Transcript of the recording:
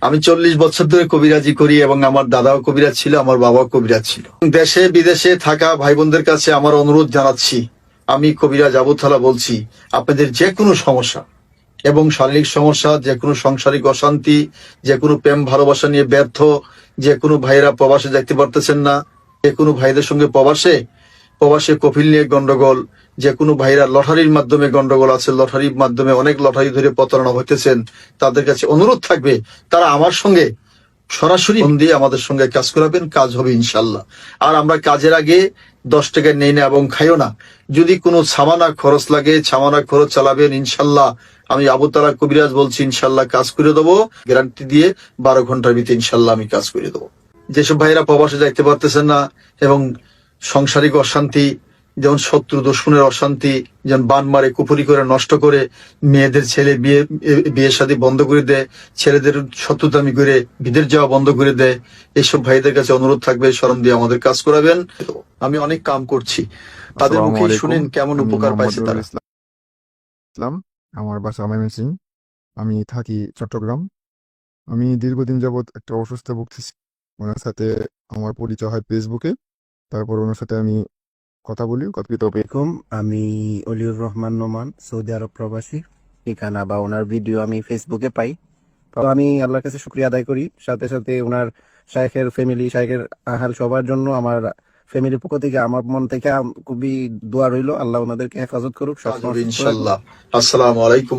আমি 40 বছর ধরে কবিরাজি করি এবং আমার দাদাও কবিরাজ ছিল, আমার বাবাও কবিরাজ ছিল। দেশে বিদেশে থাকা ভাই বোনদের কাছে আমার অনুরোধ জানাচ্ছি, আমি কবিরাজ আবু তালা বলছি, আপনাদের যে কোনো সমস্যা এবং শারীরিক সমস্যা, যে কোনো সাংসারিক অশান্তি, যে কোনো প্রেম ভালোবাসা নিয়ে ব্যর্থ, যে কোনো ভাইয়েরা প্রবাসে যাইতে পারতেছেন না, যে কোনো ভাইদের সঙ্গে প্রবাসে কফিল নিয়ে গন্ডগোল, যে কোনো ভাইরা লটারির মাধ্যমে গন্ডগোল আছে, লটারির মাধ্যমে অনেক লটারি ধরে প্রতারণা হইতেছেন, তাদের কাছে অনুরোধ থাকবে তারা আমার সঙ্গে সরাসরি ফোন দিয়ে আমাদের সঙ্গে কাজ করাবেন, কাজ হবে ইনশাল্লাহ। আর আমরা কাজের আগে 10 টাকা নেই না এবং খাইও না। যদি কোনো সামানা খরচ লাগে, সামানা খরচ চালাবেন ইনশাল্লাহ। আমি আবু তালা কবিরাজ বলছি, ইনশাল্লাহ কাজ করে দেবো, গ্যারান্টি দিয়ে 12 ঘন্টার ভিতরে ইনশাল্লাহ আমি কাজ করে দেবো। যেসব ভাইরা প্রবাসে যাইতে পারতেছেন না এবং সাংসারিক অশান্তি, যেমন শত্রু দুশ্মনের অশান্তি, যেমন বান মারে কুপুরি করে নষ্ট করে, মেয়েদের ছেলে বিয়ে শাদী বন্ধ করে দেয়, ছেলেদের শত্রুতামি করে বিদেশ যাওয়া বন্ধ করে দেয়, এইসব ভাইদের কাছে অনুরোধ থাকবে শরম দিয়ে আমাদের কাজ করাবেন। আমি অনেক কাম করছি, তাদের আসসালামু মুখে আলাইকুম। শুনেন কেমন আমি উপকার মোহাম্মদ পাইছে রুহুল তারা। ইসলাম। আমার বাসা ময়মনসিংহ। আমি থাকি চট্টগ্রাম। আমি দীর্ঘদিন যাবৎ একটা অসুস্থ ভুগতেছি। ওনার সাথে আমার পরিচয় হয় ফেসবুকে। তারপর ওনার সাথে আমি কথা বলি, কথিত আলাইকুম, আমি অলিউর রহমান নোমান, সৌদি আরব প্রবাসী। ঠিকানা বা ওনার ভিডিও আমি ফেসবুকে পাই। তো আমি আল্লাহর কাছে শুকরিয়া আদায় করি, সাথে সাথে ওনার শাইখের ফ্যামিলি, শাইখের আহাল সবার জন্য আমার ফ্যামিলির পক্ষ থেকে, আমার মন থেকে খুবই দোয়া রইল, আল্লাহ ওনাদেরকে হেফাজত করুক কাজ হবে সবসময় সুস্থ রাখুক। ইনশাল্লাহ। আসসালামু আলাইকুম।